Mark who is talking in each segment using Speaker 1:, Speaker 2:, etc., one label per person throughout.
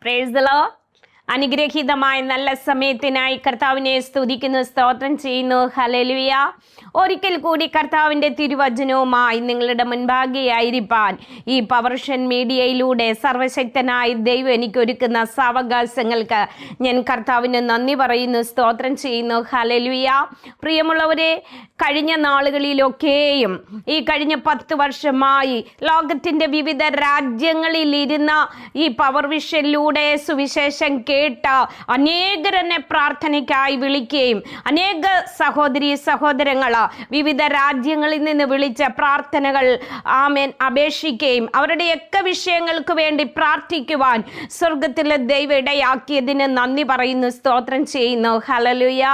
Speaker 1: Praise the Lord. അനുഗ്രഹീതമായ നല്ല സമയത്തിനായി കർത്താവിനെ സ്തുതിക്കുന്നു, സ്തോത്രം ചെയ്യുന്നു. ഹല്ലേലൂയ. ഒരിക്കൽ കൂടി കർത്താവിൻ്റെ തിരുവചനവുമായി നിങ്ങളുടെ മുൻപാകെയായിരിക്കാൻ ഈ പവർഷൻ മീഡിയയിലൂടെ സർവശക്തനായ ദൈവം എനിക്കൊരുക്കുന്ന സാവകാശങ്ങൾക്ക് ഞാൻ കർത്താവിന് നന്ദി പറയുന്നു, സ്തോത്രം ചെയ്യുന്നു. ഹല്ലേലൂയ. പ്രിയമുള്ളവരെ, കഴിഞ്ഞ നാളുകളിലൊക്കെയും ഈ കഴിഞ്ഞ 10 വർഷമായി ലോകത്തിൻ്റെ വിവിധ രാജ്യങ്ങളിലിരുന്ന ഈ പവർ വിഷനിലൂടെ സുവിശേഷം കേട്ട അനേകരെന്നെ പ്രാർത്ഥനയ്ക്കായി വിളിക്കുകയും അനേക സഹോദരി സഹോദരങ്ങൾ വിവിധ രാജ്യങ്ങളിൽ നിന്ന് വിളിച്ച പ്രാർത്ഥനകൾ അപേക്ഷിക്കുകയും അവരുടെയൊക്കെ വിഷയങ്ങൾക്ക് വേണ്ടി പ്രാർത്ഥിക്കുവാൻ സ്വർഗത്തിലെ ദൈവം ഇടയാക്കിയതിന് നന്ദി പറയുന്നു, സ്തോത്രം ചെയ്യുന്നു. ഹല്ലേലൂയ.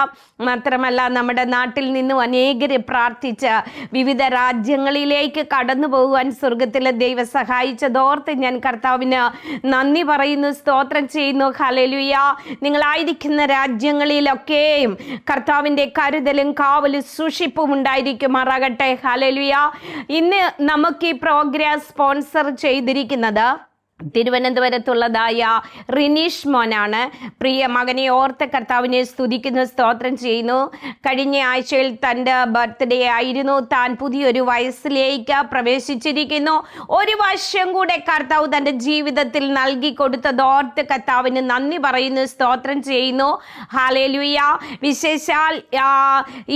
Speaker 1: മാത്രമല്ല, നമ്മുടെ നാട്ടിൽ നിന്നും അനേകരെ പ്രാർത്ഥിച്ച് വിവിധ രാജ്യങ്ങളിലേക്ക് കടന്നു പോകുവാൻ സ്വർഗത്തിലെ ദൈവം സഹായിച്ചതോർത്ത് ഞാൻ കർത്താവിന് നന്ദി പറയുന്നു, സ്തോത്രം ചെയ്യുന്നു. ഹല്ലേലൂയ. നിങ്ങളായിരിക്കുന്ന രാജ്യങ്ങളിലൊക്കെയും കർത്താവിൻ്റെ കരുതലും കാവലും സൂക്ഷിപ്പും ഉണ്ടായിരിക്കുമാറാകട്ടെ. ഹല്ലേലൂയ. ഇന്ന് നമുക്ക് ഈ പ്രോഗ്രാം സ്പോൺസർ ചെയ്തിരിക്കുന്നത് തിരുവനന്തപുരത്തുള്ളതായ റിനീഷ് മോനാണ്. പ്രിയ മകനെ ഓർത്ത് കർത്താവിനെ സ്തുതിക്കുന്നു, സ്തോത്രം ചെയ്യുന്നു. കഴിഞ്ഞ ആഴ്ചയിൽ തൻ്റെ ബർത്ത്ഡേ ആയിരുന്നു. താൻ പുതിയൊരു വയസ്സിലേക്ക് പ്രവേശിച്ചിരിക്കുന്നു. ഒരു വർഷം കൂടെ കർത്താവ് തൻ്റെ ജീവിതത്തിൽ നൽകി കൊടുത്തതോർത്ത് കർത്താവിന് നന്ദി പറയുന്നു, സ്തോത്രം ചെയ്യുന്നു. ഹല്ലേലൂയ. വിശേഷാൽ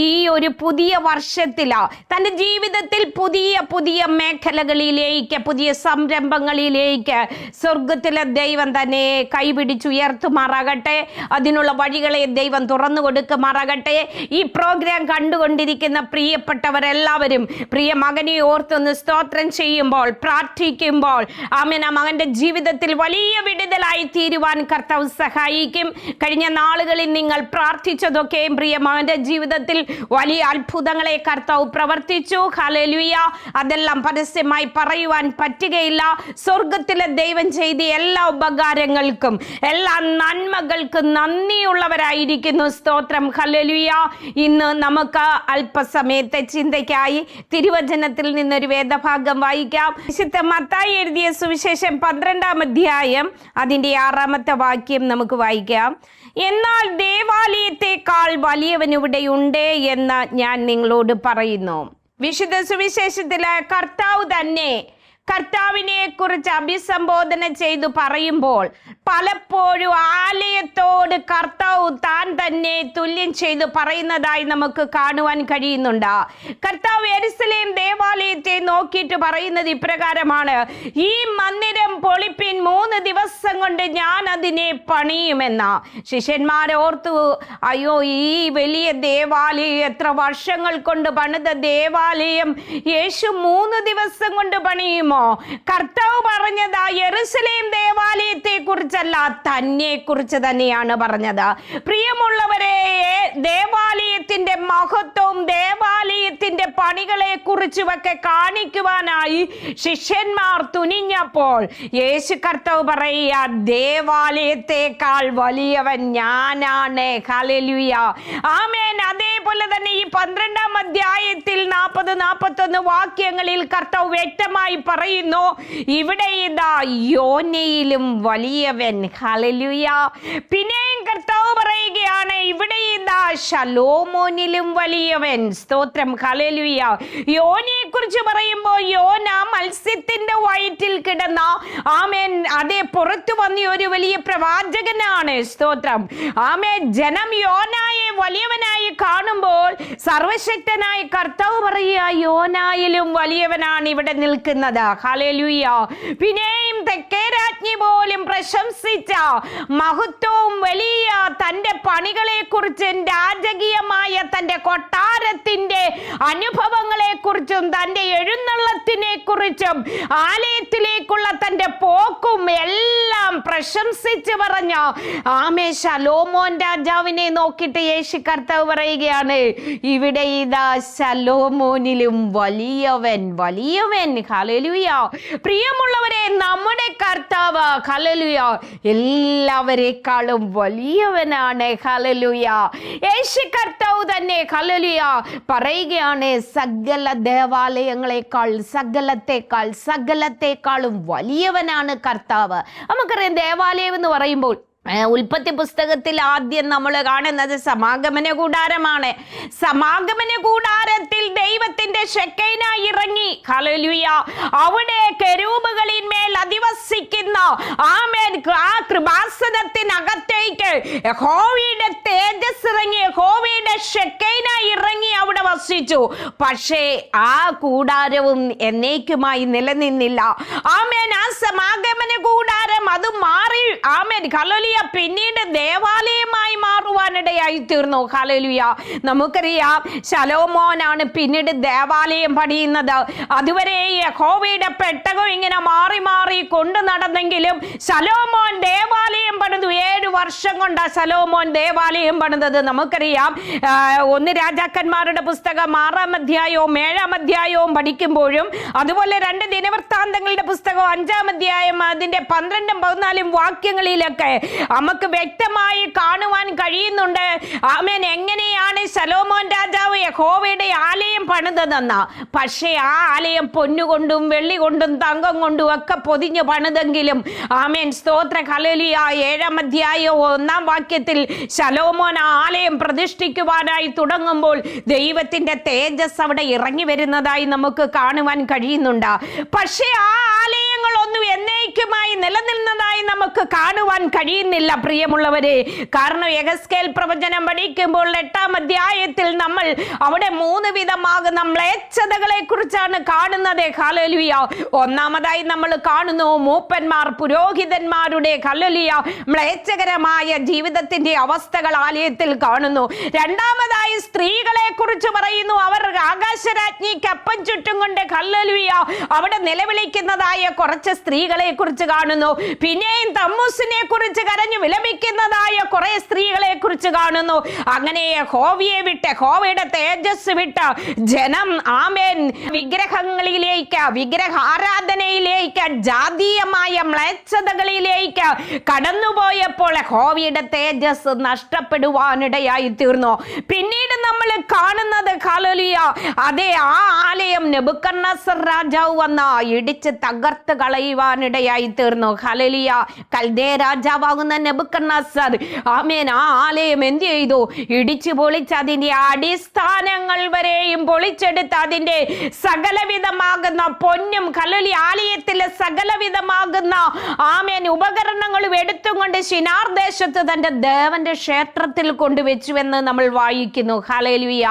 Speaker 1: ഈ ഒരു പുതിയ വർഷത്തിൽ തൻ്റെ ജീവിതത്തിൽ പുതിയ പുതിയ മേഖലകളിലേക്ക്, പുതിയ സംരംഭങ്ങളിലേക്ക് സ്വർഗത്തിലെ ദൈവം തന്നെ കൈപിടിച്ചുയർത്തുമാറാകട്ടെ. അതിനുള്ള വഴികളെ ദൈവം തുറന്നു കൊടുക്കുമാറാകട്ടെ. ഈ പ്രോഗ്രാം കണ്ടുകൊണ്ടിരിക്കുന്ന പ്രിയപ്പെട്ടവരെല്ലാവരും പ്രിയ മകനെ ഓർത്തൊന്ന് സ്തോത്രം ചെയ്യുമ്പോൾ, പ്രാർത്ഥിക്കുമ്പോൾ ആമേൻ, ആ മകൻ്റെ ജീവിതത്തിൽ വലിയ വിടുതലായി തീരുവാൻ കർത്താവ് സഹായിക്കും. കഴിഞ്ഞ നാളുകളിൽ നിങ്ങൾ പ്രാർത്ഥിച്ചതൊക്കെയും പ്രിയ മകൻ്റെ ജീവിതത്തിൽ വലിയ അത്ഭുതങ്ങളെ കർത്താവ് പ്രവർത്തിച്ചു. ഹല്ലേലൂയ. അതെല്ലാം പരസ്യമായി പറയുവാൻ പറ്റുകയില്ല. സ്വർഗത്തിലെ ദൈവം ചെയ്ത എല്ലാ ഉപകാരങ്ങൾക്കും എല്ലാ നന്മകൾക്കും നന്ദിയുള്ളവരായിരിക്കുന്നു, സ്തോത്രം. ഹല്ലേലൂയ. ഇന്ന് നമുക്ക് അല്പസമയത്തെ ചിന്തയ്ക്കായി തിരുവചനത്തിൽ നിന്നൊരു വേദഭാഗം വായിക്കാം. വിശുദ്ധ മത്തായി എഴുതിയ സുവിശേഷം 12-ാം അധ്യായം അതിൻ്റെ 6-ാമത്തെ വാക്യം നമുക്ക് വായിക്കാം. എന്നാൽ ദേവാലയത്തെക്കാൾ വലിയവനിവിടെയുണ്ട് എന്ന് ഞാൻ നിങ്ങളോട് പറയുന്നു. വിശുദ്ധ സുവിശേഷത്തിലെ കർത്താവ് തന്നെ കർത്താവിനെ കുറിച്ച് അഭിസംബോധന ചെയ്തു പറയുമ്പോൾ പലപ്പോഴും ആലയത്തോട് കർത്താവ് താൻ തന്നെ തുല്യം ചെയ്ത് പറയുന്നതായി നമുക്ക് കാണുവാൻ കഴിയുന്നുണ്ട്. കർത്താവ് യെരുശലേം ദേവാലയത്തെ നോക്കിയിട്ട് പറയുന്നത് ഇപ്രകാരമാണ്: ഈ മന്ദിരം പൊളിപ്പിൻ, 3 ദിവസം കൊണ്ട് ഞാൻ അതിനെ പണിയുമെന്ന. ശിഷ്യന്മാരെ ഓർത്തു, അയ്യോ, ഈ വലിയ ദേവാലയം, എത്ര വർഷങ്ങൾ കൊണ്ട് പണിത ദേവാലയം യേശു 3 ദിവസം കൊണ്ട് പണിയുമോ? കർത്താവ് പറഞ്ഞത് യെരുശലേം ദേവാലയത്തെ കുറിച്ചല്ല, തന്നെ കുറിച്ച് തന്നെയാണ് പറഞ്ഞത്. പ്രിയമുള്ളവരെ, ദേവാലയത്തിന്റെ മഹത്വവും ദേവാലയത്തിന്റെ പണികളെ കുറിച്ചുമൊക്കെ കാണിക്കുവാനായി ശിഷ്യന്മാർ തുനിഞ്ഞപ്പോൾ യേശു കർത്താവ് പറയുക, ദേവാലയത്തെക്കാൾ വലിയവൻ ഞാനാണ്. ഹല്ലേലൂയ. ആമേൻ. അതേപോലെ തന്നെ ഈ 12-ാം അധ്യായത്തിൽ 40-41 വാക്യങ്ങളിൽ കർത്താവ് വ്യക്തമായി പറയുന്നു, ഇവിടെ ഇതാ യോനയിലും വലിയവൻ. ഹല്ലേലൂയ. പിന്നെയും കർത്താവ് പറയുകയാണ്, ഇവിടെ ഇതാ ശലോമോനിലും വലിയവൻ. സ്തോത്രം. ഹല്ലേലൂയ. യോനയെ കുറിച്ച് പറയുമ്പോൾ യോന മത്സ്യത്തിന്റെ വയറ്റിൽ കിടന്ന ആമേൻ അതേ പുറത്തു വന്ന ഒരു വലിയ പ്രവാചകനാണ്. സ്തോത്രം. ആമേൻ. ജനം യോനായെ വലിയവനായി കാണുമ്പോൾ സർവശക്തനായ കർത്താവ് പറയുക, യോനായിലും വലിയവനാണ് ഇവിടെ നിൽക്കുന്നത്. ഹല്ലേലൂയ. പിന്നെയും തെക്കേ രാജ്ഞി പോലും പ്രശംസിച്ച മഹത്വവും വലിയ തൻ്റെ പണികളെ കുറിച്ചും രാജകീയമായ തൻ്റെ കൊട്ടാരത്തിൻ്റെ അനുഭവങ്ങളെ കുറിച്ചും തൻ്റെ എഴുന്നള്ളത്തിനെ കുറിച്ചും ആലയത്തിലേക്കുള്ള തൻ്റെ പോക്കും എല്ലാം പ്രശംസിച്ച് പറഞ്ഞ ശലോമോൻ രാജാവിനെ നോക്കിയിട്ട് യേശു കർത്താവ് പറയുകയാണ്, ഇവിടെ ഇതാ ശലോമോനിലും വലിയവൻ, വലിയവൻ. ഹല്ലേലൂയ. പ്രിയമുള്ളവരെ, നമ്മുടെ കർത്താവ് ഹല്ലേലൂയ എല്ലാവരെക്കാളും വലിയവനാണ്. ഹല്ലേലൂയ. യേശു കർത്താവ് തന്നെ ഹല്ലേലൂയ പറയുകയാണ്, സകല ദേവാലയ ദേവാലയങ്ങളെക്കാൾ സകലത്തെക്കാളും വലിയവനാണ് കർത്താവ്. നമുക്കറിയാം, ദേവാലയം എന്ന് പറയുമ്പോൾ ഉൽപ്പത്തി പുസ്തകത്തിൽ ആദ്യം നമ്മൾ കാണുന്നത് സമാഗമന കൂടാരമാണ്. സമാഗമന കൂടാരത്തിൽ ദൈവത്തിന്റെ ഷെക്കൈന ഇറങ്ങി. ഹല്ലേലൂയ. അവിടെ കെരൂബുകളിന്മേൽ അധിവസിക്കുന്ന ആമേൻ ആ കൃപാസനത്തിനകത്തേക്ക് യഹോവയുടെ തേജസ് ഇറങ്ങി, യഹോവയുടെ ഷെക്കൈന ഇറങ്ങി അവിടെ വസിച്ചു. പക്ഷേ ആ കൂടാരവും എന്നേക്കുമായി നിലനിന്നില്ല. ആമേൻ. ആ സമാഗമന കൂടാരം അത് മാറി. ആമേൻ. ഹല്ലേലൂയ. പിന്നീട് ദേവാലയമായി മാറുവാനിടയായി തീർന്നു. ഹല്ലേലൂയ. നമുക്കറിയാം, ശലോമോനാണ് പിന്നീട് ദേവാലയം പണിയുന്നത്. അതുവരെ യഹോവയുടെ പെട്ടകം ഇങ്ങനെ മാറി മാറി കൊണ്ടു നടന്നെങ്കിലും ശലോമോൻ ദേവാലയം പണിതു. 7 വർഷം കൊണ്ടാണ് ശലോമോൻ ദേവാലയം പണിതത്. നമുക്കറിയാം, 1 രാജാക്കന്മാരുടെ പുസ്തകം 6-ാം അധ്യായവും 7-ാം അധ്യായവും പഠിക്കുമ്പോഴും, അതുപോലെ 2 ദിനവൃത്താന്തങ്ങളുടെ പുസ്തകം 5-ാം അധ്യായം അതിന്റെ 12-14 വാക്യങ്ങളിലൊക്കെ നമുക്ക് വ്യക്തമായി കാണുവാൻ കഴിയുന്നുണ്ട്. ആമേൻ. എങ്ങനെയാണ് ശലോമോൻ രാജാവ് യഹോവയുടെ ആലയം പണിതതെന്ന്. പക്ഷേ ആ ആലയം പൊന്നുകൊണ്ടും വെള്ളി കൊണ്ടും തങ്കം കൊണ്ടും ഒക്കെ പൊതിഞ്ഞു പണിതെങ്കിലും, ആമേൻ, സ്തോത്ര. ഹല്ലേലൂയ. 7-ാം അധ്യായം 1-ാം വാക്യത്തിൽ ശലോമോൻ ആ ആലയം പ്രതിഷ്ഠിക്കുവാനായി തുടങ്ങുമ്പോൾ ദൈവത്തിന്റെ തേജസ് അവിടെ ഇറങ്ങി വരുന്നതായി നമുക്ക് കാണുവാൻ കഴിയുന്നുണ്ട്. പക്ഷേ ആ ആലയങ്ങളൊന്നും എന്നേക്കുമായി നിലനിന്നതായി നമുക്ക് കാണുവാൻ കഴിയുന്നില്ല, പ്രിയമുള്ളവരെ. കാരണം യെഹെസ്കേൽ പ്രവചനം പഠിക്കുമ്പോൾ 8-ാം അധ്യായത്തിൽ നമ്മൾ അവിടെ 3 വിധമാകുന്ന മ്ലേച്ഛതകളെ കുറിച്ചാണ് കാണുന്നത്. ഹല്ലേലൂയ. ഒന്നാമതായി നമ്മൾ കാണുന്നു മൂപ്പന്മാർ, പുരോഹിതന്മാരുടെ ഹല്ലേലൂയ മ്ലേച്ഛകരമായ ജീവിതത്തിന്റെ അവസ്ഥകൾ ആലയത്തിൽ കാണുന്നു. രണ്ടാമതായി സ്ത്രീകളെ കുറിച്ച് പറയുന്നു. അവർ ആകാശരാജ്ഞിക്ക് അപ്പം ചുറ്റും കൊണ്ട് ഹല്ലേലൂയ അവിടെ നിലവിളിക്കുന്നതായ കുറച്ച് സ്ത്രീകളെ കുറിച്ച് കാണുന്നു. പിന്നെയും തമ്മൂസിനെ കുറിച്ച് കരഞ്ഞു വിലപിക്കുന്നതായ കുറെ സ്ത്രീകളെ കുറിച്ച് കാണുന്നു. അങ്ങനെ യഹോവയെ വിട്ട്, യഹോവയുടെ തേജസ് വിട്ട് ജനം ആമേൻ വിഗ്രഹങ്ങളിലേക്ക്, വിഗ്രഹ ആരാധനയിലേക്ക്, ജാതീയമായ മ്ലേച്ഛതകളിലേക്ക് കടന്നുപോയപ്പോൾ യഹോവയുടെ തേജസ് നഷ്ടപ്പെടുവാനിടയായി തീർന്നു. പിന്നീട് നമ്മൾ കാണുന്നത് ഹല്ലേലൂയ അതേ ആ ആലയം നെബൂഖദ്നേസർ രാജാവ് വന്ന ഇടിച്ച് തകർത്ത് കളയുവാനിടയായി തീർന്നു. ഹല്ലേലൂയ. കൽദേ രാജാവാകുന്ന നെബൂഖദ്നേസർ ആമേൻ ആ ആലയം എന്ത് ചെയ്തു? ഇടിച്ചു പൊളിച്ച് അതിന്റെ അടിസ്ഥാനങ്ങൾ വരെയും പൊളിച്ചെടുത്ത് അതിന്റെ സകലവിധമാകുന്ന പൊന്നും ഹല്ലേലൂയ ആലയത്തിലെ സകലവിധമാകുന്ന ആമേൻ ഉപകരണങ്ങളും എടുത്തുകൊണ്ട് ശിനാർ ദേശത്ത് തന്റെ ദേവന്റെ ക്ഷേത്രത്തിൽ കൊണ്ടുവച്ചുവെന്ന് നമ്മൾ വായിക്കുന്നു. ഹല്ലേലൂയ.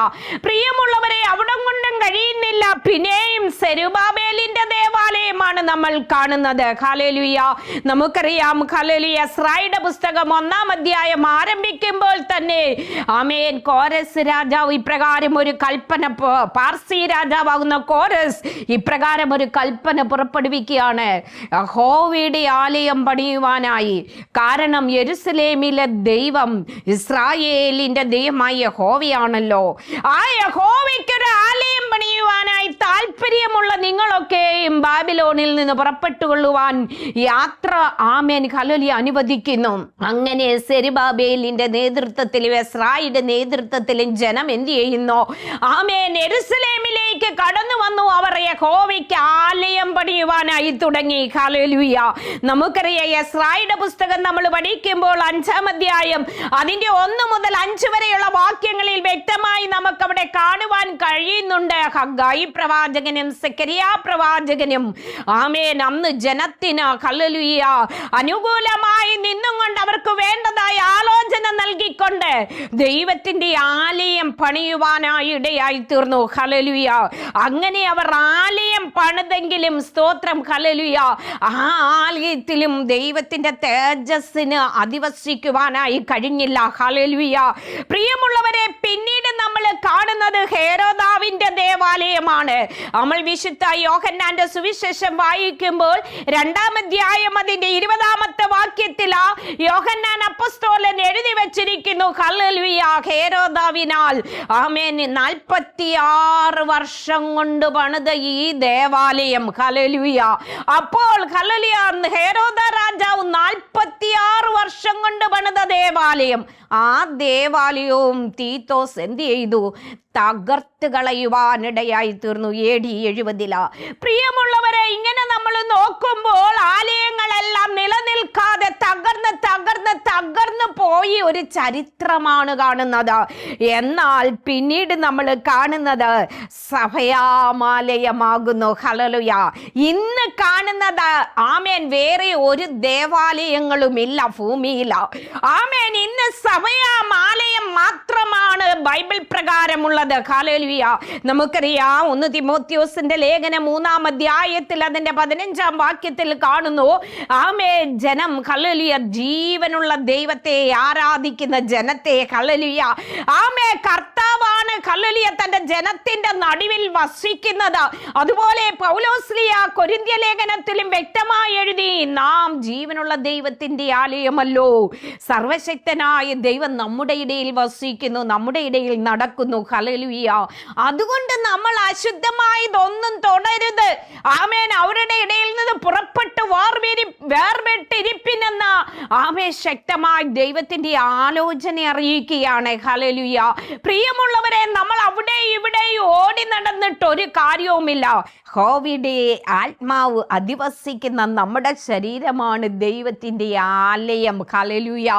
Speaker 1: പ്രിയമുള്ളവരെ, അവിടം കൊണ്ടും കഴിയുന്നില്ല. പിന്നെയും സെരുബാബേലിന്റെ ദേവാലയമാണ് നമ്മൾ കാണുന്നത്. ഹല്ലേലൂയ. നമുക്കറിയാം, ഹല്ലേലൂയ, എസ്രായുടെ പുസ്തകം 1-ാം അധ്യായം ആരംഭിക്കുമ്പോൾ തന്നെ ആമേൻ കോരസ് രാജാവ് ഇപ്രകാരം ഒരു കൽപ്പന, പാർസി രാജാവാകുന്ന കോരസ് ഇപ്രകാരം ഒരു കൽപ്പന പുറപ്പെടുവിക്കുകയാണ്. യഹോവയുടെ ആലയം പണിയുവാനായി. കാരണം യെരുസലേമിലെ ദൈവം ഇസ്രായേലിന്റെ ദൈവമായ യഹോവയാണല്ലോ. ആ യഹോവയ്ക്കൊരു ആലയം പണിയുവാനായി താല്പര്യമുള്ള നിങ്ങളൊക്കെയും ബാബിലോണിൽ നിന്ന് പുറപ്പെട്ടുകൊള്ളുവാൻ യാത്ര ആമേൻ ഹല്ലേലൂയ അനുവദിക്കുന്നു. അങ്ങനെ സെരുബാബേലിന്റെ നേതൃത്വത്തിലും എസ്രായുടെ നേതൃത്വത്തിലും ജനം എന്ത് ചെയ്യുന്നു? ആമേൻ യെരുസലേമിലേക്ക് കടന്നു വന്നു. അവർ യഹോവയ്ക്ക് ആലയം പണിയുവാനായി തുടങ്ങി. ഹല്ലേലൂയ. നമുക്കറിയാം, എസ്രായുടെ പുസ്തകം നമ്മൾ പഠിക്കുമ്പോൾ 5-ാം അധ്യായം അതിന്റെ 1 മുതൽ 5 വരെയുള്ള വാക്യങ്ങളിൽ വ്യക്തമായി നമുക്കവിടെ കാണുവാൻ കഴിയുന്നുണ്ട്. ഹഗ്ഗായി പ്രവാചകനും സെക്കറിയാ പ്രവാചകനും ആമേൻ അന്ന് ജനത്തിന് ഹല്ലേലൂയ അനുകൂലമായി നിന്നും കൊണ്ട് അവർക്ക് വേണ്ടതായ ആലോചന നൽകിക്കൊണ്ട് ദൈവത്തിന്റെ ആലയം പണിയുവാനായി ഇടയായി തീർന്നു. ഹല്ലേലൂയ. അങ്ങനെ അവർ ആലയം പണിതെങ്കിലും സ്തോത്രം ഹല്ലേലൂയ ആ ആലയത്തിലും ദൈവത്തിന്റെ തേജസ്സിന് അധിവസിക്കുവാനായി കഴിഞ്ഞില്ല. ഹല്ലേലൂയ. പ്രിയമുള്ളവരെ, പിന്നീട് നമ്മൾ കാണുന്നത് ഹേരോദാവിന്റെ ദേവാലയമാണ്. നമ്മൾ വിശുദ്ധ യോഹന്നാന്റെ സുവിശേഷം വായിക്കുമ്പോൾ 2-ാം അധ്യായം അതിന്റെ 20-ാമത്തെ വാക്യത്തിൽ യോഹന്നാൻ അപ്പോസ്തലൻ എഴുതി വെച്ചിരിക്കുന്നു. ഹല്ലേലൂയ. ഹേരോദാവിനാൽ ആമേൻ 46 വർഷം കൊണ്ട് പണിത ഈ ദേവാലയം. ഹല്ലേലൂയ. അപ്പോൾ ഹല്ലേലൂയ ഹേരോദ രാജാവ് 46 വർഷം കൊണ്ട് പണിത ദേവാലയം, ആ ദേവാലയവും തീത്തോസ് എന്ത് ചെയ്തു? തകർത്ത് കളയുവാനിടയായി തീർന്നു. AD 70. പ്രിയമുള്ളവരെ, ഇങ്ങനെ നമ്മൾ നോക്കുമ്പോൾ ആലയങ്ങളെല്ലാം നിലനിൽക്കാതെ തകർന്ന് പോയി ഒരു ചരിത്രമാണ് കാണുന്നത്. എന്നാൽ പിന്നീട് നമ്മൾ കാണുന്നത് സഭയാമാലയമാകുന്നു. ഹല്ലേലൂയ. ഇന്ന് കാണുന്നത് ആമേൻ വേറെ ഒരു ദേവാലയങ്ങളുമില്ല ഭൂമിയില. ആമേൻ ഇന്ന് സഭയാമാലയം മാത്രമാണ് ബൈബിൾ പ്രകാരമുള്ളത്. ഹല്ലേലൂയ. നമുക്കറിയാം 1 തിമോത്തിയോസിന്റെ ലേഖനം 3-ാം അധ്യായത്തിൽ അതിന്റെ 15-ാം വാക്യത്തിൽ കാണുന്നു, ആമേൻ ജനം, ഹല്ലേലൂയ, ജീവനുള്ള ദൈവത്തെ ആരാധിക്കുന്ന ജനത്തെ, ഹല്ലേലൂയ, ആമേൻ കർത്താവാണ്, ഹല്ലേലൂയ, തന്റെ ജനത്തിന്റെ നടുവിൽ വസിക്കുന്നത്. അതുപോലെ പൗലോസ്ലിയ കൊരിന്ത്യ ലേഖനത്തിലും വ്യക്തമായി എഴുതി, നാം ജീവനുള്ള ദൈവത്തിന്റെ ആലയമല്ലോ, സർവശക്തനായ ദൈവം നമ്മുടെ ഇടയിൽ വസിക്കുന്നു, നമ്മുടെ ഇടയിൽ നടക്കുന്നു. ഹല്ലേലൂയ. അതുകൊണ്ട് നമ്മൾ അശുദ്ധമായതൊന്നും തുടരുത്. ആമേൻ. അവരുടെ ഇടയിൽ നിന്ന് പുറപ്പെട്ട് വേർപെട്ടിരിപ്പിനെന്ന ആമേൻ ശക്തമായി ദൈവത്തിന്റെ ആലോചന അറിയിക്കുകയാണ്. ഹല്ലേലൂയ. പ്രിയമുള്ളവരെ, നമ്മൾ അവിടെ ഇവിടെ ഓടി നടന്നിട്ട് ഒരു കാര്യവുമില്ല. യഹോവയുടെ ആത്മാവ് അധിവസിക്കുന്ന നമ്മുടെ ശരീരമാണ് ദൈവത്തിന്റെ ആലയം. ഹല്ലേലൂയ.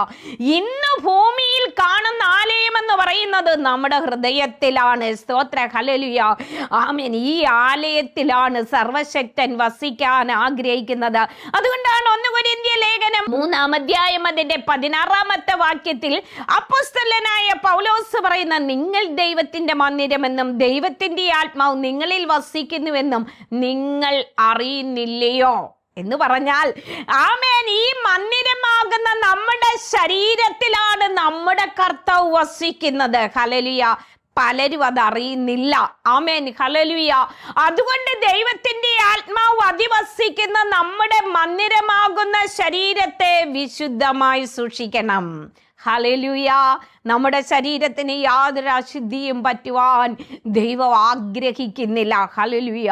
Speaker 1: ഇന്ന് ഭൂമിയിൽ കാണുന്ന ആലയം എന്ന് പറയുന്നത് നമ്മുടെ ഹൃദയത്തിലാണ്. സ്തോത്ര. ഹല്ലേലൂയ. ആമേൻ. ഈ ആലയത്തിലാണ് സർവശക്തൻ വസിക്കാൻ ആഗ്രഹിക്കുന്നത്. അതുകൊണ്ടാണ് 1 കൊരിന്ത്യ ലേഖനം 3-ാം അധ്യായം അതിന്റെ 16-ാമത്തെ വാക്യത്തിൽ അപ്പോസ്തലനായ പൗലോസ് പറയുന്ന, നിങ്ങൾ ദൈവത്തിന്റെ മന്ദിരമെന്നും ദൈവത്തിന്റെ ആത്മാവ് നിങ്ങളിൽ വസിക്കുന്നുവെന്നും നിങ്ങൾ അറിയുന്നില്ലയോ എന്ന് പറഞ്ഞാൽ, ആമേൻ, ഈ മന്ദിരമാകുന്ന നമ്മുടെ ശരീരത്തിലാണ് നമ്മുടെ കർത്താവ് വസിക്കുന്നത്. ഹല്ലേലൂയ. പലരും അതറിയുന്നില്ല. ആമേൻ. ഹല്ലേലൂയ. അതുകൊണ്ട് ദൈവത്തിന്റെ ആത്മാവ് അധിവസിക്കുന്ന നമ്മുടെ മന്ദിരമാകുന്ന ശരീരത്തെ വിശുദ്ധമായി സൂക്ഷിക്കണം. ഹല്ലേലൂയ. നമ്മുടെ ശരീരത്തിന് യാതൊരു അശുദ്ധിയും പറ്റുവാൻ ദൈവം ആഗ്രഹിക്കുന്നില്ല. ഹല്ലേലൂയ.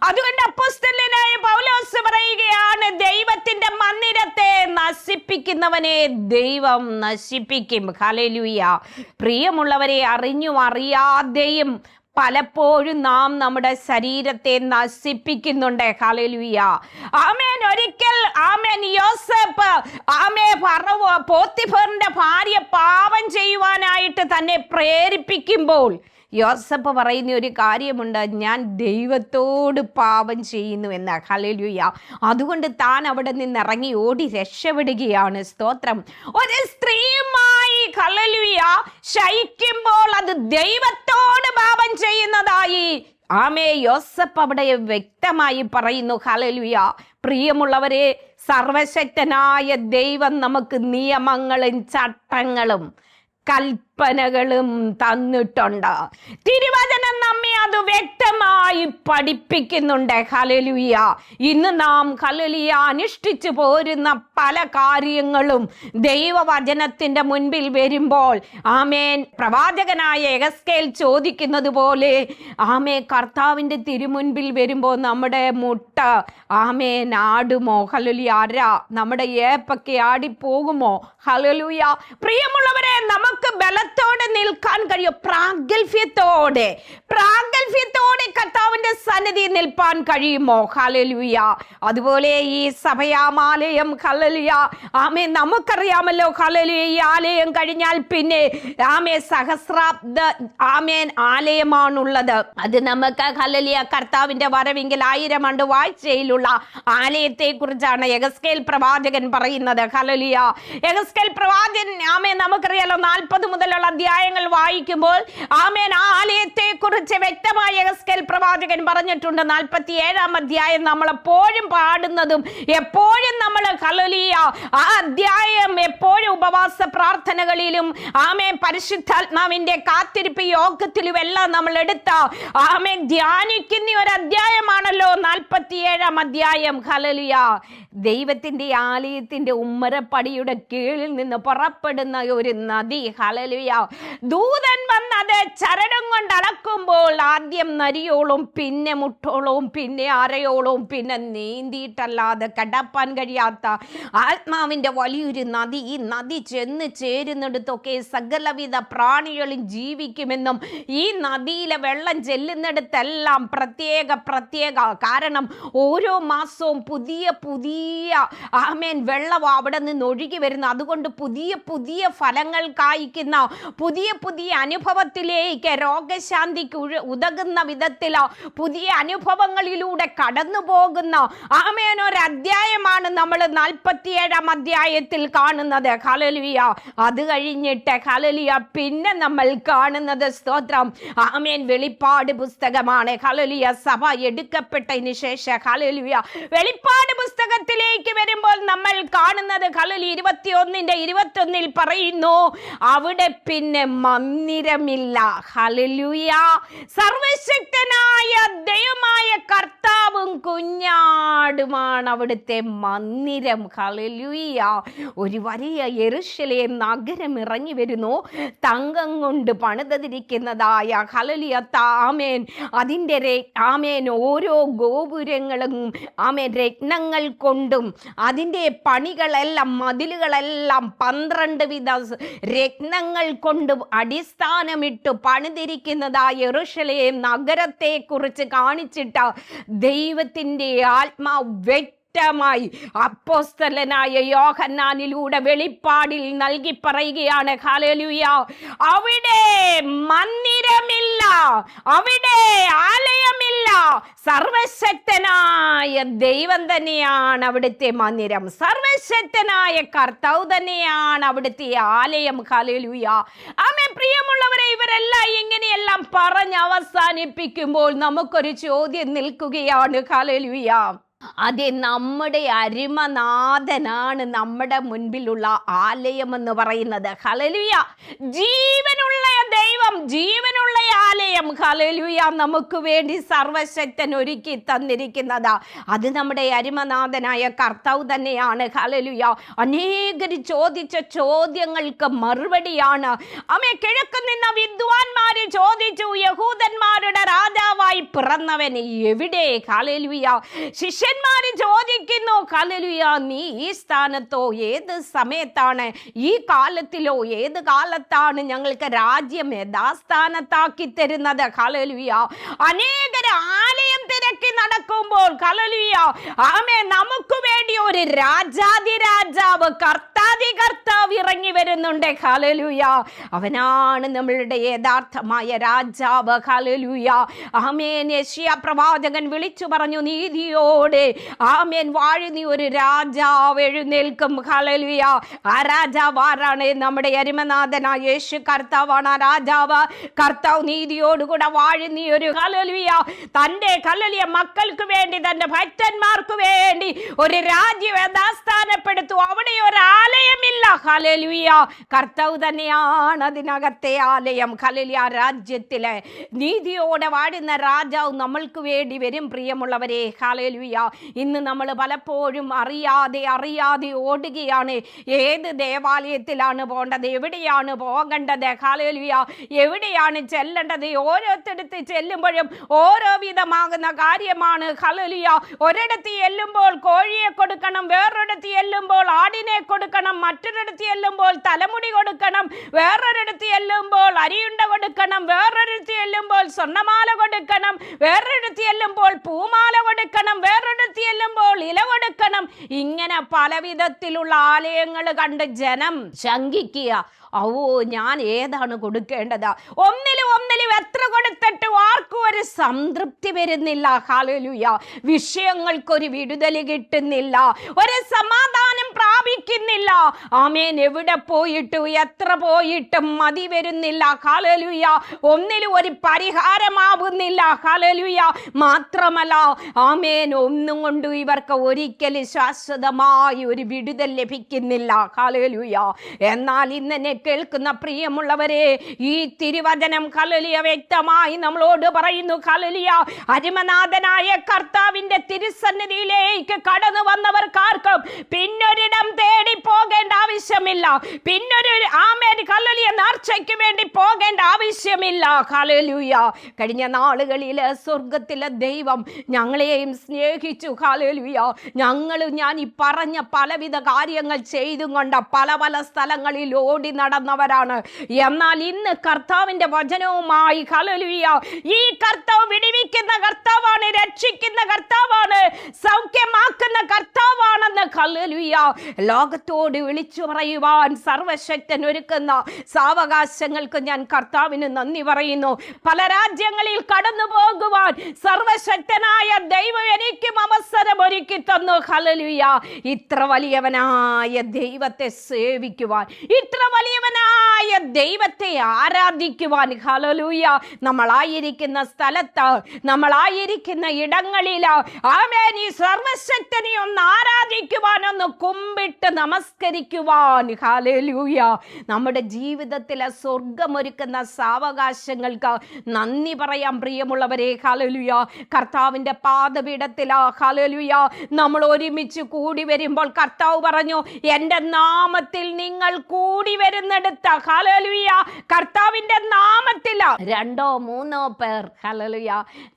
Speaker 1: അതുകൊണ്ട് അപ്പോസ്തലനായ പൗലോസ് പറയുകയാണ്, ദൈവത്തിന്റെ മന്ദിരത്തെ നശിപ്പിക്കുന്നവനെ ദൈവം നശിപ്പിക്കും. ഹല്ലേലൂയ. പ്രിയമുള്ളവരെ, അറിഞ്ഞും അറിയാതെയും പലപ്പോഴും നാം നമ്മുടെ ശരീരത്തെ നശിപ്പിക്കുന്നുണ്ട്. ഹല്ലേലൂയ. ആമേൻ. ഒരിക്കൽ ആമേൻ യോസേഫ് പോത്തിഫറിന്റെ ഭാര്യ പാപം ചെയ്യുവാനായിട്ട് തന്നെ പ്രേരിപ്പിക്കുമ്പോൾ യോസേഫ് പറയുന്ന ഒരു കാര്യമുണ്ട്, ഞാൻ ദൈവത്തോട് പാപം ചെയ്യുന്നു എന്ന്. ഹല്ലേലൂയ. അതുകൊണ്ട് താൻ അവിടെ നിന്ന് ഇറങ്ങി ഓടി രക്ഷപ്പെടുകയാണ്. സ്തോത്രം. ഒരു സ്ത്രീയുമായി ഹല്ലേലൂയ ശയിക്കുമ്പോൾ അത് ദൈവത്തോട് പാപം ചെയ്യുന്നതായി യോസേഫ് അവിടെ വ്യക്തമായി പറയുന്നു. ഹല്ലേലൂയ. പ്രിയമുള്ളവരെ, സർവശക്തനായ ദൈവം നമുക്ക് നിയമങ്ങളും ചട്ടങ്ങളും കൽപ്പനകളും തന്നിട്ടുണ്ട്. തിരുവചനം നമ്മെ അത് വ്യക്തമായി പഠിപ്പിക്കുന്നുണ്ട്. ഹല്ലേലൂയ. ഇന്ന് നാം ഹല്ലേലൂയ അനുഷ്ഠിച്ചു പോരുന്ന പല കാര്യങ്ങളും ദൈവവചനത്തിന്റെ മുൻപിൽ വരുമ്പോൾ ആമേൻ പ്രവാചകനായ യെഹെസ്കേൽ ചോദിക്കുന്നത് പോലെ ആമേൻ കർത്താവിന്റെ തിരുമുൻപിൽ വരുമ്പോൾ നമ്മുടെ മുട്ട ആമേൻ ആടുമോ? ഹല്ലേലൂയ. അര നമ്മുടെ ഏപ്പൊക്കെ ആടിപ്പോകുമോ? ഹല്ലേലൂയ. പ്രിയമുള്ളവരെ, നമുക്ക് ബലത്തോടെ നിൽക്കാൻ കഴിയും. പ്രാഗൽഭ്യത്തോടെ കർത്താവിന്റെ സന്നിധി നിൽപ്പാൻ കഴിയുമോ? ഹല്ലേലൂയ. അതുപോലെ ഈ സഭയാമാലയം ഹല്ലേലൂയ ആമേൻ നമുക്കറിയാമല്ലോ. ഹല്ലേലൂയ. ഈ ആലയം കഴിഞ്ഞാൽ പിന്നെ സഹസ്രാബ്ദ ആലയമാണുള്ളത്. അത് നമുക്ക് ഹല്ലേലൂയ കർത്താവിന്റെ വരവെങ്കിൽ 1000 ആണ്ട് വാഴ്ചയിലുള്ള ആലയത്തെ കുറിച്ചാണ് യെഹെസ്കേൽ പ്രവാചകൻ പറയുന്നത്. ഹല്ലേലൂയ. യെഹെസ്കേൽ പ്രവാചകൻ നമുക്കറിയാലോ 40 മുതലുള്ള അധ്യായങ്ങൾ വായിക്കുമ്പോൾ ആമേൻ ആ ആലയത്തെ കുറിച്ച് വ്യക്തമായി യെഹെസ്കേൽ പ്രവാചകൻ പറഞ്ഞിട്ടുണ്ട്. 47-ാം അധ്യായം നമ്മൾ എപ്പോഴും പാടുന്നതും എപ്പോഴും നമ്മൾ ഹല്ലേലൂയ ആ അധ്യായം എപ്പോഴും ഉപവാസ ഉപവാസ പ്രാർത്ഥനകളിലും ആമേൻ പരിശുദ്ധാത്മാവിന്റെ കാത്തിരിപ്പ് യോഗത്തിലും എല്ലാം നമ്മൾ എടുത്ത ആമേൻ ധ്യാനിക്കുന്ന ഒരു അധ്യായമാണല്ലോ 47-ാം അധ്യായം. ഹല്ലേലൂയ. ദൈവത്തിന്റെ ആലയത്തിന്റെ ഉമ്മരപ്പടിയുടെ കീഴിൽ നിന്ന് പുറപ്പെടുന്ന ഒരു നദി. ഹല്ലേലൂയ. ദൂതൻ വന്ന് അത് ചരടും കൊണ്ട് അളക്കുമ്പോൾ ആദ്യം നരിയോളും, പിന്നെ മുട്ടോളവും, പിന്നെ അരയോളവും, പിന്നെ നീന്തിയിട്ടല്ലാതെ കടപ്പാൻ കഴിയാത്ത ആത്മാവിന്റെ വലിയൊരു നദി. ഈ നദി ചെന്ന് ചേരുന്നിടത്തൊക്കെ സകലവിധ പ്രാണികളും ജീവിക്കുമെന്നും ഈ നദിയിലെ വെള്ളം ചെല്ലുന്നിടത്തെല്ലാം പ്രത്യേക കാരണം ഓരോ മാസവും പുതിയ ആമേൻ വെള്ളം അവിടെ നിന്ന് ഒഴുകി വരുന്നു. അതുകൊണ്ട് പുതിയ ഫലങ്ങൾ കായ്ക്കുന്ന പുതിയ അനുഭവത്തിലേക്ക് രോഗശാന്തിക്ക് ഉതകുന്ന വിധത്തിൽ പുതിയ അനുഭവങ്ങളിലൂടെ കടന്നു പോകുന്ന ആമേൻ ഒരു അധ്യായമാണ് നമ്മൾ 47-ാം അധ്യായത്തിൽ കാണുന്നത്. ഹല്ലേലൂയ. അത് കഴിഞ്ഞിട്ട് ഹല്ലേലൂയ പിന്നെ നമ്മൾ കാണുന്നത് സ്തോത്രം ആമേൻ വെളിപ്പാട് പുസ്തകമാണ്. ഹല്ലേലൂയ. സഭ എടുക്കപ്പെട്ടതിന് ശേഷം ഹല്ലേലൂയ വെളിപ്പാട് പുസ്തകത്തിലേക്ക് വരുമ്പോൾ നമ്മൾ കാണുന്നത് ഹല്ലേലൂയ 21-ൽ പറയുന്നു, അവിടെ പിന്നെ മന്ദിരമില്ല. ഹല്ലേലൂയ. സർവശക്തനായ ദൈവമായ കർത്താവും കുഞ്ഞാടുമാണ് അവിടുത്തെ മന്ദിരം. ഹല്ലേലൂയ. ഒരു വലിയ യെരൂശലേം നഗരം ഇറങ്ങി വരുന്നു, തങ്കം കൊണ്ട് പണിതിരിക്കുന്നതായ ഹല്ലേലൂയ ആമേൻ അതിൻ്റെ ആമേൻ ഓരോ ഗോപുരങ്ങളും ആമേൻ രത്നങ്ങൾ കൊണ്ടും അതിൻ്റെ പണികളെല്ലാം മതിലുകളെല്ലാം 12 വിധ രത്നങ്ങൾ കൊണ്ടും അടിസ്ഥാനമിട്ട് പണിതിരിക്കുന്നതായ യെരൂശലേം നഗരത്തെ കുറിച്ച് കാണിച്ചിട്ട് ദൈവത്തിൻ്റെ ആത്മാവ് മായി അപ്പോസ്തലനായ യോഹന്നാനിലൂടെ വെളിപ്പാടിൽ നൽകി പറയുകയാണ്. ഹല്ലേലൂയ. അവിടെ മന്ദിരമില്ല, അവിടെ ആലയമില്ല, സർവശക്തനായ ദൈവം തന്നെയാണ് അവിടുത്തെ മന്ദിരം, സർവശക്തനായ കർത്താവ് തന്നെയാണ് അവിടുത്തെ ആലയം. ഹല്ലേലൂയ. ആമേൻ. പ്രിയമുള്ളവരെ, ഇവരെല്ലാം ഇങ്ങനെയെല്ലാം പറഞ്ഞ് അവസാനിപ്പിക്കുമ്പോൾ നമുക്കൊരു ചോദ്യം നിൽക്കുകയാണ്. ഹല്ലേലൂയ. അതെ, നമ്മുടെ അരിമനാഥനാണ് നമ്മുടെ മുൻപിലുള്ള ആലയം എന്ന് പറയുന്നത്. ഹല്ലേലൂയ. ജീവനുള്ള ദൈവം, ജീവനുള്ള ആലയം. ഹല്ലേലൂയ. നമുക്ക് വേണ്ടി സർവശക്തൻ ഒരുക്കി തന്നിരിക്കുന്നത് അത് നമ്മുടെ അരിമനാഥനായ കർത്താവ് തന്നെയാണ്. ഹല്ലേലൂയ. അനേകർ ചോദിച്ച ചോദ്യങ്ങൾക്ക് മറുപടിയാണ്. കിഴക്ക് നിന്ന വിദ്വാൻമാര് ചോദിച്ചു, യഹൂദന്മാരുടെ രാജാവായി പിറന്നവൻ എവിടെ? ഹല്ലേലൂയ. ശിഷ്യന്മാര് ചോദിക്കുന്നു, ഹല്ലേലൂയ, നീ ഈ സ്ഥാനത്തോ, ഏത് സമയത്താണ്, ഈ കാലത്തിലോ, ഏത് കാലത്താണ് ഞങ്ങൾക്ക് രാജ്യം യഥാസ്ഥാനത്താക്കി തരുന്നത്? ഹല്ലേലൂയ. അനേകർ ആലയം തിരക്കി നടക്കുമ്പോൾ ഹല്ലേലൂയ ആമേൻ നമുക്ക് വേണ്ടി ഒരു രാജാതിരാജാവ്, കർത്താവ് ഇറങ്ങി വരുന്നുണ്ട്. ഹല്ലേലൂയ. അവനാണ് നമ്മളുടെ യഥാർത്ഥമായ രാജാവ്. ഹല്ലേലൂയ. ആമേൻ. യെശയ്യാ പ്രവാചകൻ വിളിച്ചു പറഞ്ഞു, നീതിയോടെ ആമേൻ വാഴുന്ന ഒരു രാജാവ് എഴുന്നേൽക്കും. ഹല്ലേലൂയ. ആ രാജാവ് ആരാണ്? നമ്മുടെ അരിമനാഥനായ യേശു കർത്താവാണ് ആ രാജാവ്. കർത്താവ് നീതിയോടുകൂടെ വാഴുന്ന ഒരു ഹല്ലേലൂയ തൻ്റെ ഹല്ലേലൂയ മക്കൾക്ക് വേണ്ടി, തൻ്റെ ഭക്തന്മാർക്ക് വേണ്ടി ഒരു രാജ്യം യഥാസ്ഥാനപ്പെടുത്തും. അവിടെ ഒരു ആലയമില്ല. ഹല്ലേലൂയ. കർത്താവ് തന്നെയാണ് അതിനകത്തെ ആലയം. ഹല്ലേലൂയ. രാജ്യത്തിലെ നീതിയോടെ വാഴുന്ന രാജാവ് നമ്മൾക്ക് വേണ്ടി വരും. പ്രിയമുള്ളവരെ, ഹല്ലേലൂയ. ഇന്ന് നമ്മൾ പലപ്പോഴും അറിയാതെ ഓടുകയാണ്. ഏത് ദേവാലയത്തിലാണ് പോകേണ്ടത്, എവിടെയാണ് പോകേണ്ടത്, ഹല്ലേലൂയ, എവിടെയാണ് ചെല്ലേണ്ടത്? ഓരോരുത്തടുത്ത് ചെല്ലുമ്പോഴും ഓരോ വിധമാകുന്ന കാര്യമാണ്. ഹല്ലേലൂയ. ഒരിടത്ത് ചെല്ലുമ്പോൾ കോഴിയെ കൊടുക്കണം, വേറൊരിടത്ത് ചെല്ലുമ്പോൾ ആടിനെ കൊടുക്കണം, മറ്റൊരിടത്ത് ചെല്ലുമ്പോൾ തലമുടി കൊടുക്കണം, വേറൊരിടത്ത് ചെല്ലുമ്പോൾ അരിയുണ്ട കൊടുക്കണം, വേറൊരിടത്ത് ചെല്ലുമ്പോൾ സ്വർണ്ണമാല കൊടുക്കണം, വേറൊരിടത്ത് ചെല്ലുമ്പോൾ പൂമാല കൊടുക്കണം, വേറൊരിടത്ത് ചെല്ലുമ്പോൾ ഇല കൊടുക്കണം. ഇങ്ങനെ പല വിധത്തിലുള്ള ആലയങ്ങൾ കണ്ട് ജനം ശങ്കിക്കുക. ഞാൻ ഏതാണ് കൊടുക്കേണ്ടത്? ഒന്നിലും എത്ര കൊടുത്തിട്ട് ആർക്കും ഒരു സംതൃപ്തി വരുന്നില്ല. ഹല്ലേലൂയ. വിഷയങ്ങൾക്കൊരു വിടുതൽ കിട്ടുന്നില്ല, ഒരു സമാധാനം പ്രാപിക്കുന്നില്ല. ആമേൻ. എവിടെ പോയിട്ടും എത്ര പോയിട്ടും മതി വരുന്നില്ല. ഹല്ലേലൂയ. ഒന്നിലും ഒരു പരിഹാരമാവുന്നില്ല. ഹല്ലേലൂയ. മാത്രമല്ല ആമേൻ, ഒന്നും കൊണ്ടും ഇവർക്ക് ഒരിക്കലും ശാശ്വതമായി ഒരു വിടുതൽ ലഭിക്കുന്നില്ല. ഹല്ലേലൂയ. എന്നാൽ ഇന്നെന്നെ കേൾക്കുന്ന പ്രിയമുള്ളവരെ, ഈ തിരുവചനം ഹല്ലേലൂയ വ്യക്തമായി നമ്മളോട് പറയുന്നു. ഹല്ലേലൂയ. അരിമനാഥനായ കർത്താവിന്റെ തിരുസന്നിധിയിലേക്ക് കടന്നു വന്നവർക്കാർക്കും പിന്നൊരിടം തേടി പോകേണ്ട ആവശ്യമില്ല. പിന്നൊരു ആമേൻ ഹല്ലേലൂയ നേർച്ചയ്ക്ക് വേണ്ടി പോകേണ്ട ആവശ്യമില്ല. ഹല്ലേലൂയ. കഴിഞ്ഞ നാളുകളിൽ സ്വർഗത്തിലെ ദൈവം ഞങ്ങളെയും സ്നേഹിച്ചു. ഹല്ലേലൂയ. ഞാൻ ഈ പറഞ്ഞ പലവിധ കാര്യങ്ങൾ ചെയ്തും കൊണ്ട് പല പല സ്ഥലങ്ങളിൽ ഓടി നടന്നവരാണ്. എന്നാൽ ഇന്ന് കർത്താവിന്റെ വചനവുമായി ഹല്ലേലൂയ, ഈ കർത്താവ് വിടുവിക്കുന്ന കർത്താവാണ്, രക്ഷിക്കുന്ന കർത്താവാണ്, സൗഖ്യമാക്കുന്ന കർത്താവാണെന്ന് ഹല്ലേലൂയ ലോകത്തോട് വിളിച്ചു പറയുവാൻ സർവശക്തൻ ഒരുക്കുന്ന സാവകാശങ്ങൾക്ക് ഞാൻ കർത്താവിന് നന്ദി പറയുന്നു. പല രാജ്യങ്ങളിൽ കടന്നു പോകുവാൻ സർവശക്തനായ ദൈവം എനിക്കും അവസരം ഒരുക്കി തന്നു. ഹല്ലേലൂയ. ഇത്ര വലിയവനായ ദൈവത്തെ സേവിക്കുവാൻ, ഇത്ര വലിയവനായ ദൈവത്തെ ആരാധിക്കുവാൻ ഹല്ലേലൂയ നമ്മളായിരിക്കുന്ന സ്ഥലത്ത്, നമ്മളായിരിക്കുന്ന ഇടങ്ങളിൽ ആമേൻ ഈ സർവശക്തനെ ഒന്ന് ആരാധിക്കുവാൻ, ഒന്ന് കുമ്പിട്ട് നമസ്കരിക്കുവാൻ ഹല്ലേലൂയ നമ്മുടെ ജീവിതത്തിലെ സ്വർഗമൊരുക്കുന്ന സാവകാശങ്ങൾക്ക് നന്ദി പറയാം പ്രിയമുള്ളവരെ. ഹല്ലേലൂയ. കർത്താവിന്റെ പാദപീഠത്തിൽ ഹല്ലേലൂയ നമ്മൾ ഒരുമിച്ച് കൂടി വരുമ്പോൾ കർത്താവ് പറഞ്ഞു, എൻ്റെ നാമത്തിൽ നിങ്ങൾ കൂടി വരുന്നിടത്ത് ഹല്ലേലൂയ കർത്താവിന്റെ നാമത്തിൽ 2-3 പേർ ഹല്ലേലൂയ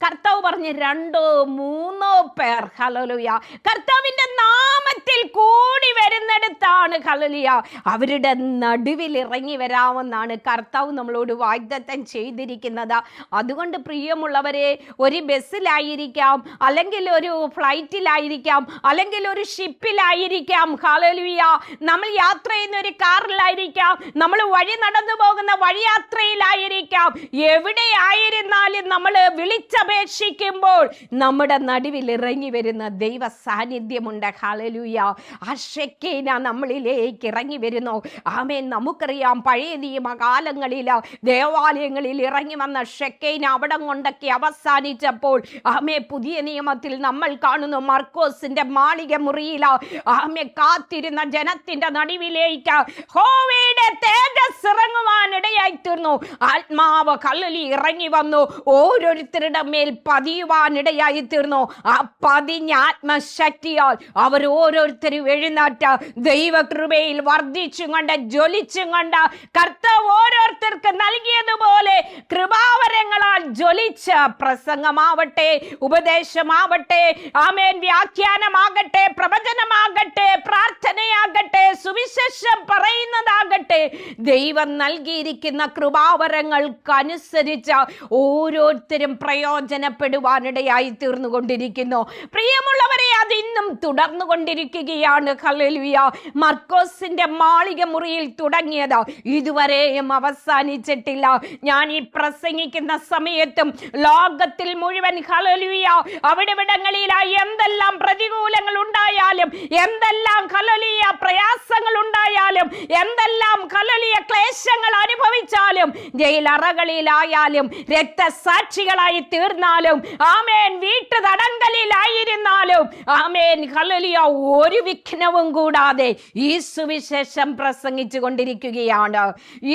Speaker 1: കർത്താവ് പറഞ്ഞു 2-3 പേർ ഹല്ലേലൂയ കർത്താവിന്റെ നാമത്തിൽ കൂടി വരുന്നിടത്താണ് ഹല്ലേലൂയ അവരുടെ നടുവിൽ ഇറങ്ങി വരാമെന്നാണ് കർത്താവ് നമ്മളോട് വാഗ്ദത്തം ചെയ്തിരിക്കുന്നത്. അതുകൊണ്ട് പ്രിയമുള്ളവരെ, ഒരു ബസ്സിലായിരിക്കാം, അല്ലെങ്കിൽ ഒരു ഫ്ലൈറ്റിലായിരിക്കാം, അല്ലെങ്കിൽ ഒരു ഷിപ്പിലായിരിക്കാം ഹല്ലേലൂയ നമ്മൾ യാത്ര ചെയ്യുന്ന ഒരു കാറിലായിരിക്കാം, നമ്മൾ വഴി നടന്നു പോകുന്ന വഴിയാത്രയിലായിരിക്കാം, എവിടെയായിരുന്നാലും നമ്മൾ വിളിച്ചപേക്ഷിക്കുമ്പോൾ നമ്മുടെ നടുവിൽ ഇറങ്ങി വരുന്ന ദൈവ സാന്നിധ്യമുണ്ട്. ഹല്ലേലൂയ. ആ ഷെക്കീന നമ്മളിലേക്ക് ഇറങ്ങി വരുന്നു. ആമേൻ. നമുക്കറിയാം പഴയ നിയമകാലങ്ങളിൽ ദേവാലയങ്ങളിൽ ഇറങ്ങി വന്ന ഷെക്കീന അവിടം കൊണ്ടൊക്കെ അവസാനിച്ചപ്പോൾ ആമേ പുതിയ നിയമത്തിൽ നമ്മൾ കാണുന്നു മർക്കോസിന്റെ മാളിക മുറിയിൽ ആമേ കാത്തിരുന്ന ജനത്തിന്റെ നടുവിലേക്ക് യഹോവയുടെ തേജസ് ഇറങ്ങുവാൻ ഇടയായി തീർന്നു. ആത്മാവ് കല്ലിൽ ഇറങ്ങി വന്നു, ഓരോരുത്തരുടെ മേൽ പതിയുവാൻ ഇടയായി തീർന്നു. ആ പതിഞ്ഞ ആത്മശക്തിയാൽ അവർ ഓരോരുത്തരും എഴുന്നേറ്റ് ദൈവകൃപയിൽ വർദ്ധിച്ചും കൊണ്ട് ജ്വലിച്ചും കൊണ്ട് കർത്താവ് ഓരോരുത്തർക്ക് നൽകിയതുപോലെ കൃപാവരങ്ങളാൽ ജ്വലിച്ച പ്രസംഗമാവട്ടെ, ഉപദേശമാവട്ടെ, ആമേൻ വ്യാഖ്യാനമാകട്ടെ, പ്രവചനമാകട്ടെ, പ്രാർത്ഥനയാകട്ടെ, സുവിശേഷം പറയുന്നതാകട്ടെ, ദൈവം നൽകിയിരിക്കുന്ന കൃപാവരങ്ങൾക്കനുസരിച്ച് ഓരോരുത്തരും പ്രയോജനപ്പെടുവാനിടയായി തീർന്നുകൊണ്ടിരിക്കുന്നു. പ്രിയമുള്ളവരെ, അതിന്നും തുടർന്നു കൊണ്ടിരിക്കുകയാണ്. ഹല്ലേലൂയ. മർക്കോസിന്റെ മാളിക മുറിയിൽ തുടങ്ങിയത് ഇതുവരെയും അവസാനിച്ചിട്ടില്ല. ഞാൻ ഈ പ്രസംഗിക്കുന്ന സമയത്തും ലോകത്തിൽ മുഴുവൻ ഹല്ലേലൂയ അവിടെവിടങ്ങളിലായി എന്തെല്ലാം പ്രതികൂലങ്ങൾ ഉണ്ടായാലും, എന്തെല്ലാം ഹല്ലേലൂയ പ്രയാസങ്ങൾ ഉണ്ടായാലും, എന്തെല്ലാം ഹല്ലേലൂയ ക്ലേശങ്ങൾ അനുഭവിച്ചാലും, ജയിലറകളിലായാലും, രക്തസാക്ഷികളായി തീർന്നാലും, ആമേൻ വീട്ടു തടങ്കലിലായിരുന്നാലും, ആമേൻ ഹല്ലേലൂയ ഒരു വിഘ്നവും കൂടാതെ ഈ സുവിശേഷം പ്രസംഗിച്ചു കൊണ്ടിരിക്കുകയാണ്.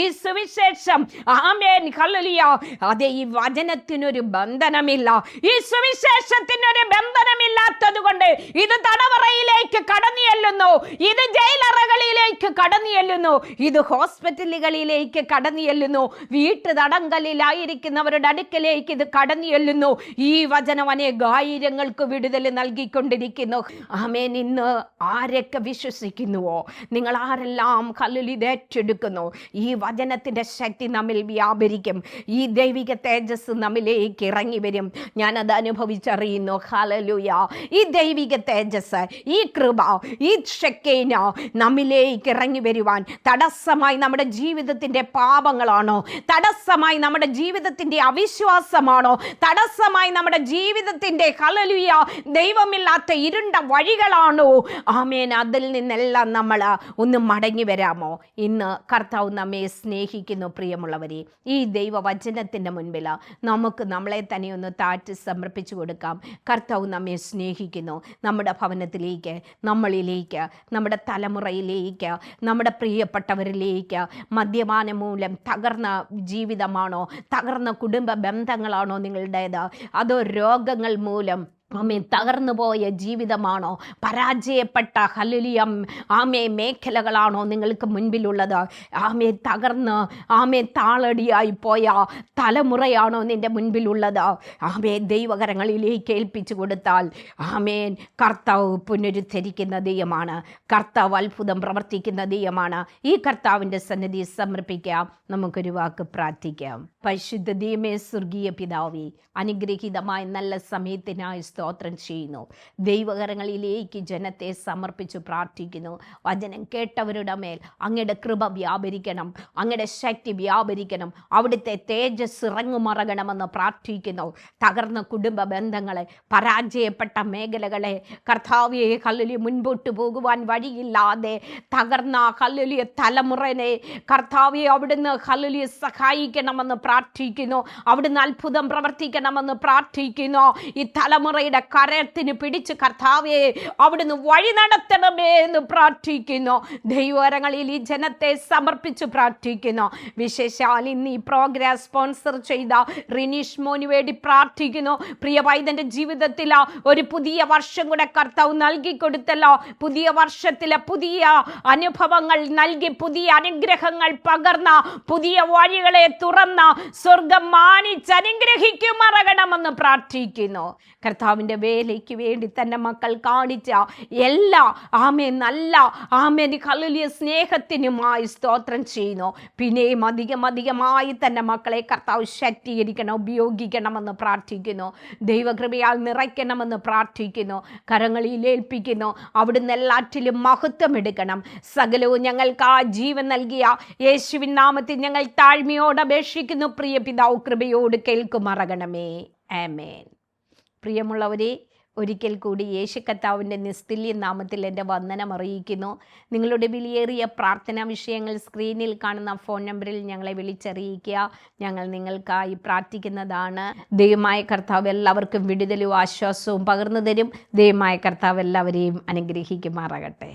Speaker 1: ഈ സുവിശേഷം ആമേൻ ഹല്ലേലൂയ അതെ, ഈ വചനത്തിനൊരു ബന്ധനമില്ല, ഈ സുവിശേഷത്തിനൊരു ബന്ധനമില്ലാത്തത് കൊണ്ട് ഇത് തടവറയിലേക്ക് കടന്നു ചെല്ലുന്നു, ഇത് ജയിലറകളിലേക്ക് കടന്നു ചെല്ലുന്നു, ഇത് ഹോസ്പിറ്റലുകളിലേക്ക് കടന്നു ചെല്ലുന്നു, വീട്ടു തടങ്കലിലായിരിക്കുന്നവരുടെ അടുക്കലേക്ക് ഇത് കടന്നു ചെല്ലുന്നു. ഈ വചനം അനേകായിരങ്ങൾക്ക് വിടുതൽ നൽകിക്കൊണ്ടിരിക്കുന്നു. ആമേൻ. ഇന്ന് ആരൊക്കെ വിശ്വസിക്കുന്നുവോ, നിങ്ങൾ ആരെല്ലാം കല്ലിൽ ഇത് ഏറ്റെടുക്കുന്നു, ഈ വചനത്തിൻ്റെ ശക്തി നമ്മിൽ വ്യാപരിക്കും, ഈ ദൈവിക തേജസ് നമ്മിലേക്ക് ഇറങ്ങി വരും. ഞാനത് അനുഭവിച്ചറിയുന്നു. ഹല്ലേലൂയ. ഈ ദൈവിക തേജസ്, ഈ കൃപ, ഈ ഷെക്കീന നമ്മിലേക്ക് ഇറങ്ങി വരുവാൻ, തടസ്സമായി നമ്മുടെ ജീവിതത്തിൻ്റെ പാപങ്ങളാണോ, തടസ്സമായി നമ്മുടെ ജീവിതത്തിൻ്റെ അവിശ്വാസമാണോ, തടസ്സമായി നമ്മുടെ ജീവിതത്തിൻ്റെ ഹല്ലേലൂയ ദൈവമില്ലാത്ത ഇരുണ്ട വഴികളാണോ, ആമേൻ, അതിൽ നിന്നെല്ലാം നമ്മൾ ഒന്ന് മടങ്ങി വരാമോ? ഇന്ന് കർത്താവ് നമ്മെ സ്നേഹിക്കുന്നു. പ്രിയമുള്ളവരെ, ഈ ദൈവവചനത്തിൻ്റെ മുൻപിൽ നമുക്ക് നമ്മളെ തന്നെ ഒന്ന് താഴ്ത്തി സമർപ്പിച്ചു കൊടുക്കാം. കർത്താവ് നമ്മെ സ്നേഹിക്കുന്നു. നമ്മുടെ ഭവനത്തിലേക്ക്, നമ്മളിലേക്ക്, നമ്മുടെ തലമുറയിലേക്ക്, നമ്മുടെ പ്രിയപ്പെട്ടവരിലേക്ക് മദ്യപാനം മൂലം തകർന്ന ജീവിതമാണോ, തകർന്ന കുടുംബ ബന്ധങ്ങളാണോ നിങ്ങളുടേത്, അതോ രോഗങ്ങൾ മൂലം തകർന്നു പോയ ജീവിതമാണോ, പരാജയപ്പെട്ട ഹല്ലേലൂയ മേഖലകളാണോ നിങ്ങൾക്ക് മുൻപിലുള്ളത്? തകർന്ന് താളടിയായി പോയ തലമുറയാണോ നിൻ്റെ മുൻപിലുള്ളത്? ദൈവകരങ്ങളിലേക്ക് ഏൽപ്പിച്ചു കൊടുത്താൽ കർത്താവ് പുനരുദ്ധരിക്കുന്ന ദൈവമാണ്. കർത്താവ് അത്ഭുതം പ്രവർത്തിക്കുന്ന ദൈവമാണ്. ഈ കർത്താവിൻ്റെ സന്നിധി സമർപ്പിക്കാം. നമുക്കൊരു വാക്ക് പ്രാർത്ഥിക്കാം. പരിശുദ്ധ ദൈവമേ, സ്വർഗീയ പിതാവേ, അനുഗ്രഹീതമായ നല്ല സമയത്തിനായി സ്തോത്രം ചെയ്യുന്നു. ദൈവകരങ്ങളിലേക്ക് ജനത്തെ സമർപ്പിച്ചു പ്രാർത്ഥിക്കുന്നു. വചനം കേട്ടവരുടെ മേൽ അങ്ങയുടെ കൃപ വ്യാപരിക്കണം, അങ്ങയുടെ ശക്തി വ്യാപരിക്കണം, അവിടുത്തെ തേജസ് ഇറങ്ങുമറങ്ങണമെന്ന് പ്രാർത്ഥിക്കുന്നു. തകർന്ന കുടുംബ ബന്ധങ്ങളെ, പരാജയപ്പെട്ട മേഖലകളെ കർത്താവേ ഹല്ലേലൂയ മുൻപോട്ട് പോകുവാൻ വഴിയില്ലാതെ തകർന്ന ഹല്ലേലൂയ തലമുറനെ കർത്താവേ അവിടുന്ന് ഹല്ലേലൂയ സഹായിക്കണമെന്ന് പ്രാർത്ഥിക്കുന്നു. അവിടുന്ന് അത്ഭുതം പ്രവർത്തിക്കണമെന്ന് പ്രാർത്ഥിക്കുന്നു. ഈ തലമുറയുടെ കരത്തിന് പിടിച്ച് കർത്താവേ അവിടുന്ന് വഴി നടത്തണമേ എന്ന് പ്രാർത്ഥിക്കുന്നു. ദൈവകരങ്ങളിൽ ഈ ജനത്തെ സമർപ്പിച്ച് പ്രാർത്ഥിക്കുന്നു. വിശേഷാൽ ഇന്ന് ഈ പ്രോഗ്രാം സ്പോൺസർ ചെയ്ത റിനീഷ് മോന് വേണ്ടി പ്രാർത്ഥിക്കുന്നു. പ്രിയ വൈദ്യൻ്റെ ജീവിതത്തിൽ ഒരു പുതിയ വർഷം കൂടെ കർത്താവ് നൽകി കൊടുത്തല്ലോ. പുതിയ വർഷത്തിലെ പുതിയ അനുഭവങ്ങൾ നൽകി, പുതിയ അനുഗ്രഹങ്ങൾ പകർന്ന, പുതിയ വഴികളെ തുറന്ന സ്വർഗം മാനിച്ച് അനുഗ്രഹിക്കുമറകണമെന്ന് പ്രാർത്ഥിക്കുന്നു. കർത്താവിൻ്റെ വേലയ്ക്ക് വേണ്ടി തൻ്റെ മക്കൾ കാണിച്ച എല്ലാ നല്ല ഹല്ലേലൂയ സ്നേഹത്തിനുമായി സ്തോത്രം ചെയ്യുന്നു. പിന്നെയും അധികമായി തൻ്റെ മക്കളെ കർത്താവ് ശക്തീകരിക്കണം, ഉപയോഗിക്കണമെന്ന് പ്രാർത്ഥിക്കുന്നു. ദൈവകൃപയാൽ നിറയ്ക്കണമെന്ന് പ്രാർത്ഥിക്കുന്നു. കരങ്ങളിൽ ഏൽപ്പിക്കുന്നു. അവിടുന്ന് എല്ലാറ്റിലും മഹത്വം എടുക്കണം. സകലവും ഞങ്ങൾക്ക് ആ ജീവൻ നൽകിയ യേശുവിൻ നാമത്തിൽ ഞങ്ങൾ താഴ്മയോട് അപേക്ഷിക്കുന്നു. പ്രിയ പിതാവ് കൃപയോട് കേൾക്കുമറകണമേ. ആമേൻ. പ്രിയമുള്ളവരെ, ഒരിക്കൽ കൂടി യേശു കർത്താവിൻ്റെ നിസ്തുല്യ നാമത്തിൽ എൻ്റെ വന്ദനം അറിയിക്കുന്നു. നിങ്ങളുടെ വിലയേറിയ പ്രാർത്ഥനാ വിഷയങ്ങൾ സ്ക്രീനിൽ കാണുന്ന ഫോൺ നമ്പറിൽ ഞങ്ങളെ വിളിച്ചറിയിക്കുക. ഞങ്ങൾ നിങ്ങൾക്കായി പ്രാർത്ഥിക്കുന്നതാണ്. ദൈവമായ കർത്താവ് എല്ലാവർക്കും വിടുതലും ആശ്വാസവും പകർന്നു തരും. ദൈവമായ കർത്താവ് എല്ലാവരെയും അനുഗ്രഹിക്കുമാറാകട്ടെ.